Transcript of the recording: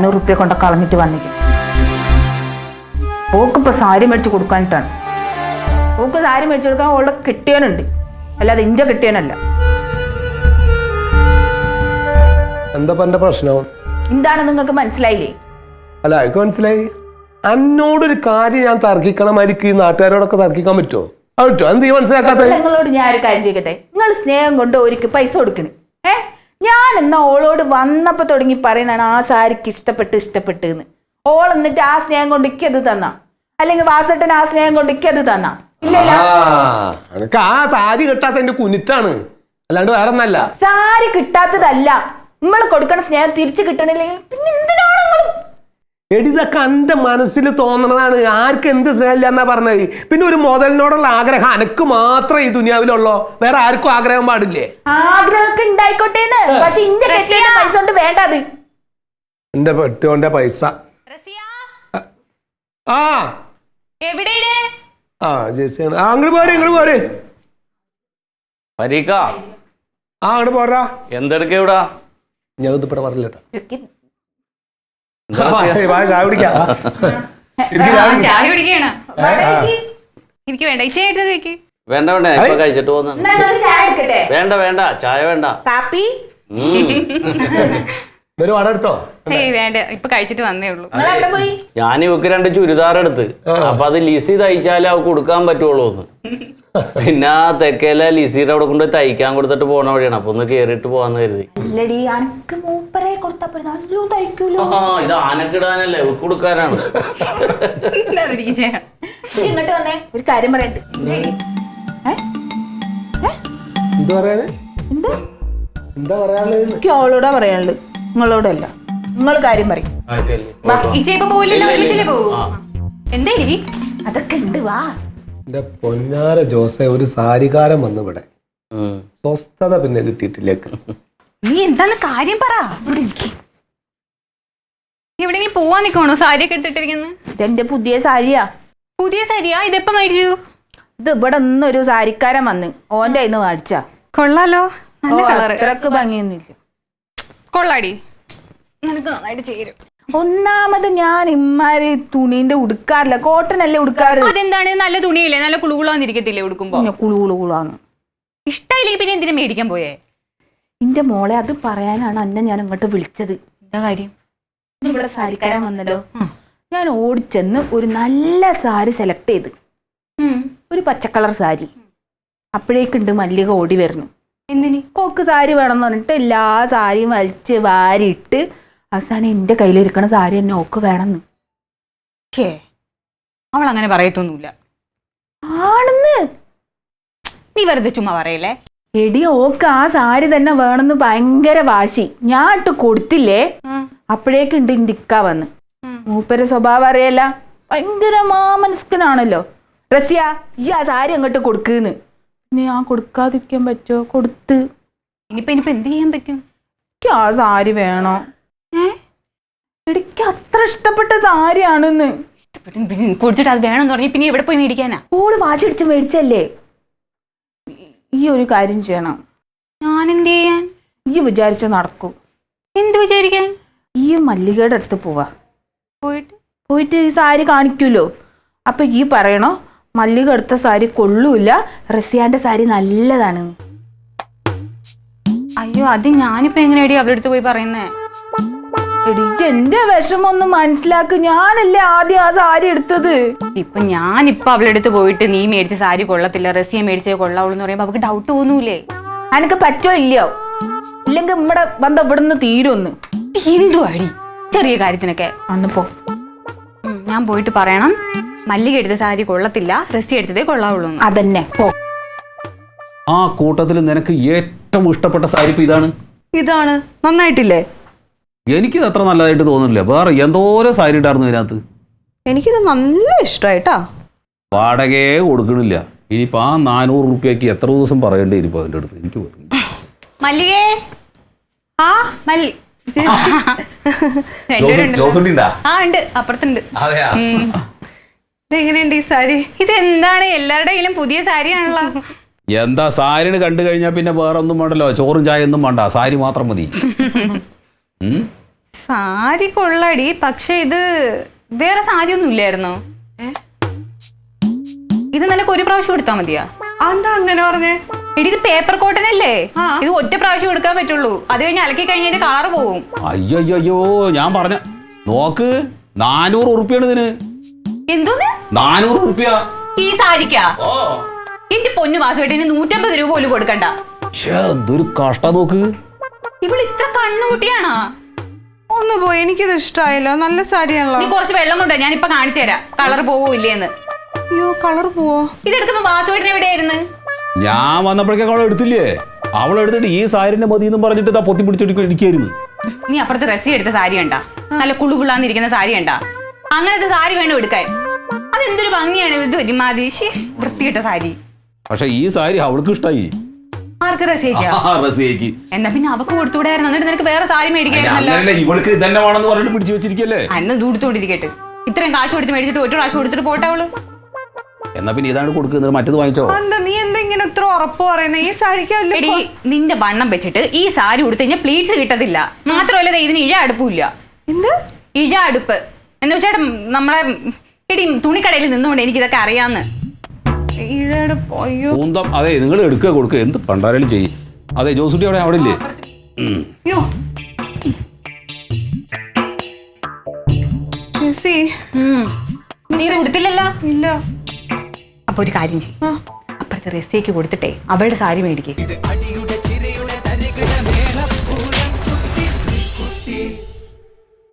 400 റുപ്യ കൊണ്ട് കളഞ്ഞിട്ട് വന്നിരിക്കും. ഓക്കിപ്പോ സാരി മേടിച്ച് കൊടുക്കാനിട്ടാണ്. ഓക്ക് സാരി മേടിച്ചു കൊടുക്കാൻ ഓളുടെ കെട്ടിയവനുണ്ട്, അല്ലാതെ ഇഞ്ച കെട്ടിയവനല്ല. എന്താ എന്റെ പ്രശ്നം? എന്താണ് നിങ്ങൾക്ക് മനസ്സിലായില്ലേ? അല്ല എനിക്ക് മനസ്സിലായി. എന്നോടൊരു കാര്യം ഞാൻ തർക്കിക്കണമായിരിക്കും, ഈ നാട്ടുകാരോടൊക്കെ തർക്കിക്കാൻ പറ്റുമോ? അത് പറ്റുമോ? എന്ത് മനസ്സിലാക്കാത്ത? നിങ്ങളോട് ഞാൻ ഒരു കാര്യം ചെയ്യട്ടെ. നിങ്ങൾ സ്നേഹം കൊണ്ട് ഒരിക്കൽ പൈസ കൊടുക്കണേ. ഞാൻ എന്നാ ഓളോട് വന്നപ്പോ തുടങ്ങി പറയുന്നതാണ് ആ സാരിക്ക് ഇഷ്ടപ്പെട്ട് എന്ന്. ഓൾ എന്നിട്ട് ആ സ്നേഹം കൊണ്ട് ഇക്കത് തന്ന, അല്ലെങ്കിൽ വാസട്ടൻ ആ സ്നേഹം കൊണ്ട് ഇക്കത് തന്ന. എനിക്ക് ആ സാരി കിട്ടാത്ത എന്റെ കുനിറ്റാണ്, അല്ലാണ്ട് വേറെ ഒന്നല്ല. സാരി കിട്ടാത്തതല്ല, നമ്മൾ കൊടുക്കണ സ്നേഹം തിരിച്ചു കിട്ടണില്ലെങ്കിൽ പിന്നെ എന്തിനാണ് നിങ്ങൾ? എടിതൊക്കെ എന്റെ മനസ്സിൽ തോന്നണതാണ്. ആർക്ക് എന്ത് സ്നേഹമില്ല എന്നാ പറഞ്ഞത്. പിന്നെ ഒരു മുതലിനോടുള്ള ആഗ്രഹം അനക്ക് മാത്രമേ ഈ ദുനിയാവിലുള്ളോ? വേറെ ആർക്കും ആഗ്രഹം പാടില്ലേ? ആഗ്രഹമൊക്കെ ഉണ്ടായിക്കോട്ടെ, പക്ഷെ ഇന്റെ പൈസ കൊണ്ട് വേണ്ടത്. എന്റെ പെട്ടിയോന്റെ പൈസ ആ ആ ജെസിയാണ്. അങ്ങോട്ട് പോരെ പരീക്ക ആ അങ്ങോട്ട് പോരാ. എന്തെടുക്ക ഇവിടെ? ഞാൻ ഇതിപ്പോ പറഞ്ഞില്ല. ചായ കുടിക്കണ? എനിക്ക് വേണ്ട, ചായ എടുത്ത് വെക്ക്. വേണ്ട ഇപ്പൊ കഴിച്ചിട്ട് പോന്ന. വേണ്ട ചായ വേണ്ട. കാപ്പി എടുത്തോ? ഏയ് വേണ്ട, ഇപ്പൊ കഴിച്ചിട്ട് വന്നേ ഉള്ളൂ. ഞാൻ ഇവക്ക് 2 ചുരിദാർ എടുത്ത്, അപ്പൊ അത് ലിസി തയ്ച്ചാലേ അവക്ക് കൊടുക്കാൻ പറ്റുള്ളൂ എന്ന്. പിന്നെ ആ തെക്കേലെ ലിസിയുടെ അവിടെ കൊണ്ട് തയ്ക്കാൻ കൊടുത്തിട്ട് പോണ വഴിയാണ്. അപ്പൊ ഒന്ന് കേറിയിട്ട് പോവാന്ന് കരുതി. ഇത് ആനക്കിടാനല്ലേ, ഇവക്ക് കൊടുക്കാനാണ്. ഇങ്ങോട്ട് വന്നേ, ഒരു കാര്യം പറയട്ടെ. എന്താ പറയാനുള്ളത്? അവളോടാ പറയാനുള്ളത്, നിങ്ങളോടല്ല. നിങ്ങൾ കാര്യം പറയും. ഇപ്പൊ പോവില്ലല്ലോ, ഒരുമിച്ചല്ലേ പോവൂ. എന്തേടി അതൊക്കെ ഉണ്ട്, വാ. എന്റെ പൊന്നാര ജോസെ, ഒരു സാരികാരം വന്നു ഇവിടെ. സ്വസ്ഥത പിന്നെ കിട്ടിയിട്ടില്ലേക്ക്. നീ എന്താന്ന് കാര്യം പറ. എവിടെയെങ്കിലും പോവാൻ നിക്കണോ? സാരിയൊക്കെ എടുത്തിട്ടിരിക്കുന്നു. ഇതെന്റെ പുതിയ സാരിയാ. പുതിയ സാരിയാ? ഇതെപ്പ മേടിച്ചു? ഇത് ഇവിടെ ഒന്നൊരു സാരിക്കാരൻ വന്ന് ഓന്റെ കയ്യിൽ നിന്ന് മേടിച്ചാ. കൊള്ളാലോ, നല്ല കളറ്. അത്രക്ക് ഭംഗിയൊന്നുമില്ല. കൊള്ളാടി, നിനക്ക് നന്നായിട്ട് ചേരും. ഒന്നാമത് ഞാൻ ഇമ്മാരി തുണീന്റെ ഉടുക്കാറില്ല, കോട്ടൺ അല്ലേ ഉടുക്കാറ്. അതെന്താണ്? നല്ല തുണിയല്ലേ, നല്ല കുളുകുളാന്നിരിക്കത്തില്ലേ ഉടുക്കുമ്പോ? കുളുകുളുകുളാന്ന് ഇഷ്ടമില്ലെങ്കിൽ പിന്നെ എന്തിനാ മേടിക്കാൻ പോയേ? എന്റെ മോളെ, അത് പറയാനാണ് അന്നെ ഞാൻ ഇങ്ങോട്ട് വിളിച്ചത്. എന്താ കാര്യം? ഇവിടെ സാരിക്കാരൻ വന്നല്ലോ. ഞാൻ ഓടിച്ചെന്ന് ഒരു നല്ല സാരി സെലക്ട് ചെയ്ത്, ഒരു പച്ചക്കളർ സാരി. അപ്പോഴേക്കുണ്ട് മല്ലിക ഓടി വരുന്നു. എന്തിന്? ഓക്ക് സാരി വേണമെന്ന് പറഞ്ഞിട്ട് എല്ലാ സാരിയും വലിച്ച് വാരിയിട്ട് അവസാനം എന്റെ കയ്യിലിരിക്കണ സാരി തന്നെ ഓക്ക് വേണമെന്ന്. അവൾ അങ്ങനെ പറയത്തൊന്നുമില്ല. ആണെന്ന്. നീ വെറുതെ ചുമ്മാ പറയല്ലേ. എടി, ഓക്ക് ആ സാരി തന്നെ വേണമെന്ന് ഭയങ്കര വാശി. ഞാൻ ഇട്ട് കൊടുത്തില്ലേ, അപ്പോഴേക്കുണ്ട് ഇക്ക വന്ന്. മൂപ്പര് സ്വഭാവം അറിയല്ല, ഭയങ്കര മാമനസ്കനാണല്ലോ. റസിയ, ഈ ആ സാരി അങ്ങോട്ട് കൊടുക്കുന്ന്. പിന്നെ ഞാൻ കൊടുക്കാതിരിക്കാൻ പറ്റുമോ? കൊടുത്ത്. ഇനിയിപ്പോ എന്ത് ചെയ്യാൻ പറ്റും? എനിക്ക് ആ സാരി വേണോ? എനിക്ക് അത്ര ഇഷ്ടപ്പെട്ട സാരിയാണെന്ന്. കൊടുത്തിട്ട് അത് വേണമെന്ന് പറഞ്ഞ് പിന്നെ എവിടെ പോയി മേടിക്കാനാ? ഓള് വാശിടിച്ച് മേടിച്ചല്ലേ. ഈ ഒരു കാര്യം ചെയ്യണം. ഞാൻ എന്ത് ചെയ്യാൻ? ഈ വിചാരിച്ച നടക്കൂ. എന്ത് വിചാരിക്കാൻ? ഈ മല്ലികയുടെ അടുത്ത് പോവാ. പോയിട്ട് ഈ സാരി കാണിക്കൂലോ. അപ്പൊ ഈ പറയണോ, മല്ലിക എടുത്ത സാരി കൊള്ളൂല, റസിയാന്റെ സാരി നല്ലതാണ്. അയ്യോ, അത് ഞാനിപ്പോ എങ്ങനെയാടി അവരുടെ അടുത്ത് പോയി പറയുന്നേ? എടി, എന്റെ വിഷമം ഒന്ന് മനസ്സിലാക്ക്. ഞാനല്ലേ ആദ്യം ആ സാരി എടുത്തത്. ഞാനിപ്പോ അവളുടെ അടുത്ത് പോയിട്ട് നീ മേടിച്ച സാരി കൊള്ളത്തില്ല, റസിയ മേടിച്ചേ കൊള്ളാവുള്ളൂ എന്ന് പറയുമ്പോ അവർക്ക് ഡൗട്ട് തോന്നൂലേ? എനിക്ക് പറ്റോ ഇല്ലയോ? ഇല്ലെങ്കിൽ നമ്മുടെ ബന്ധം ഇവിടുന്ന് തീരുമെന്ന്. എന്തുവാടി ചെറിയ കാര്യത്തിനൊക്കെ? അന്ന് പോ. ഞാൻ പോയിട്ട് പറയണം, മല്ലിക എടുത്ത സാരി കൊള്ളത്തില്ല, റസിയ എടുത്തതേ കൊള്ളാവുള്ളൂ. അതന്നെ, പോ. ആ കൂട്ടത്തിൽ നിനക്ക് ഏറ്റവും ഇഷ്ടപ്പെട്ട സാരി ഇതാണ്. നന്നായിട്ടില്ലേ? എനിക്കിത് അത്ര നല്ലതായിട്ട് തോന്നുന്നില്ല. വേറെ എന്തോരം സാരി ഇട്ടായിരുന്നു ഇതിനകത്ത്. എനിക്കിത് നല്ല ഇഷ്ടമായിട്ടാ. വാടകയെ കൊടുക്കണില്ല. ഇനിയിപ്പോൾ ആ 400 റുപ്യക്ക് എത്ര ദിവസം പറയേണ്ടി ഇരിക്കും അതിൻ്റെ അടുത്ത്? എനിക്ക് മല്ലികേ, ആ മല്ലി ഉണ്ട്, അപ്പുറത്തുണ്ട്. ഇതെങ്ങനെയുണ്ട് ഈ സാരി? ഇതെന്താണ്, എല്ലാവരുടെ കയ്യിലും പുതിയ സാരിയാണല്ലോ. എന്താ സാരിന് കണ്ടു കഴിഞ്ഞാൽ പിന്നെ വേറെ ഒന്നും വേണ്ടല്ലോ, ചോറും ചായ ഒന്നും വേണ്ട, സാരി മാത്രം മതി. സാരി കൊള്ളടി, പക്ഷെ ഇത് വേറെ സാരി ഒന്നും ഇല്ലായിരുന്നോ? ഇത് നിനക്ക് ഒരു പ്രാവശ്യം എടുത്താൽ മതിയാ? എന്താ അങ്ങനെ പറഞ്ഞേ? എടി ഇത് പേപ്പർ കോട്ടൺ അല്ലേ, ഇത് ഒറ്റ പ്രാവശ്യം എടുക്കാൻ പറ്റുള്ളൂ. അത് കഴിഞ്ഞ് അലക്കി കഴിഞ്ഞാൽ കളർ പോവും. അയ്യോ അയ്യോ അയ്യോ, ഞാൻ പറഞ്ഞ നോക്ക്, 400 ഉറുപ്പ്യാണ് ഇതിന്. എന്തോന്ന് 400 ഉറുപ്പ്യ ഈ സാരിക്കാ? എന്റെ പൊന്നു വാസുവേട്ടന് 150 രൂപ പോലും കൊടുക്കണ്ട. എന്തൊരു കഷ്ട നോക്ക്. ഇവള് ഇത്ര കണ്ണുകുട്ടിയാണോ? ഒന്ന് പോയി, എനിക്കിത് ഇഷ്ടമായില്ല. നല്ല സാരിയാണല്ലോ. നീ കുറച്ച് വെള്ളം കൊണ്ടോ, ഞാൻ ഇപ്പൊ കാണിച്ചു തരാം കളർ പോവോ ഇല്ലേന്ന്. അയ്യോ, കളർ പോവോ? ഇതെടുക്കുമ്പോ വാസുവേട്ടൻ എവിടെയായിരുന്നു? ഞാൻ വന്നപ്പോഴേക്കും അവൾ എടുത്തില്ലേ, അവൾ എടുത്തിട്ട് ഈ സാരിന്റെ മതി എന്നും പറഞ്ഞിട്ട് ഇതാ പൊത്തി പിടിച്ചിരിക്കായിരുന്നു. നീ അപ്പുറത്ത് റെസി എടുത്ത സാരി കണ്ടാ? നല്ല കുളുകുളാന്നിരിക്കുന്ന സാരി കണ്ടാ? അങ്ങനത്തെ സാരി വേണം എടുക്കാൻ. അതെന്തൊരു ഭംഗിയാണ്. ഇത് ഒരുമാതിരി വൃത്തിയിട്ട സാരി. പക്ഷെ ഈ സാരി അവൾക്ക് ഇഷ്ടായി. ആർക്ക് റസിയേക്കാ? റസിയക്ക്. എന്നാ പിന്നെ അവക്ക് കൊടുത്തുകൂടായിരുന്നു. എന്നിട്ട് നിനക്ക് വേറെ സാരി മേടിക്കായിരുന്നല്ലോ. ഇവൾക്ക് ഇതന്നെ വേണമെന്ന് പറഞ്ഞിട്ട് പിടിച്ചു വെച്ചിരിക്കല്ലേ. അന്ന് ദൂരത്തോണ്ടിരിക്കട്ടെ. ഇത്രയും കാശ് കൊടുത്ത് മേടിച്ചിട്ട് ഒറ്റ പ്രാവശ്യം കൊടുത്തിട്ട് പോട്ടെ അവള്. എന്നാ പിന്നെ ഇതാണ് കൊടുക്കുന്നത്, മറ്റത് വാങ്ങിച്ചോ. എന്താ നീ എന്താ ഇങ്ങനെ ഇത്ര ഉറപ്പ് പറയുന്നത്? ഈ സാരിക്ക് എടി, നിന്റെ വണ്ണം വെച്ചിട്ട് ഈ സാരി കൊടുത്തു കഴിഞ്ഞാൽ പ്ലീറ്റ്സ് കിട്ടത്തില്ല. മാത്രമല്ല ഇതിന് ഇഴ അടുപ്പില്ല. എന്ത് ഇഴ അടുപ്പ് എന്ന് വെച്ചാൽ നമ്മളെ എടി തുണിക്കടയിൽ നിന്നുകൊണ്ട് എനിക്ക് ഇതൊക്കെ അറിയാന്ന്. ഈഴയുടെ അയ്യോ പൂന്തം. അതെ, നിങ്ങൾ എടുക്കുക കൊടുക്കുക, എന്ത് പണ്ടാരേലും ചെയ്യും. അതെ, ജോസുട്ടി അവിടെ ഇല്ലേ? അയ്യോ ജെസ്സി, നീ ഇത് കൊടുത്തില്ലല്ലോ. ഇല്ല. അപ്പൊ ഒരു കാര്യം ചെയ്യും, അപ്പുറത്തെ റെസിയേക്ക് കൊടുത്തിട്ടേ അവളുടെ സാരി മേടിക്കേ.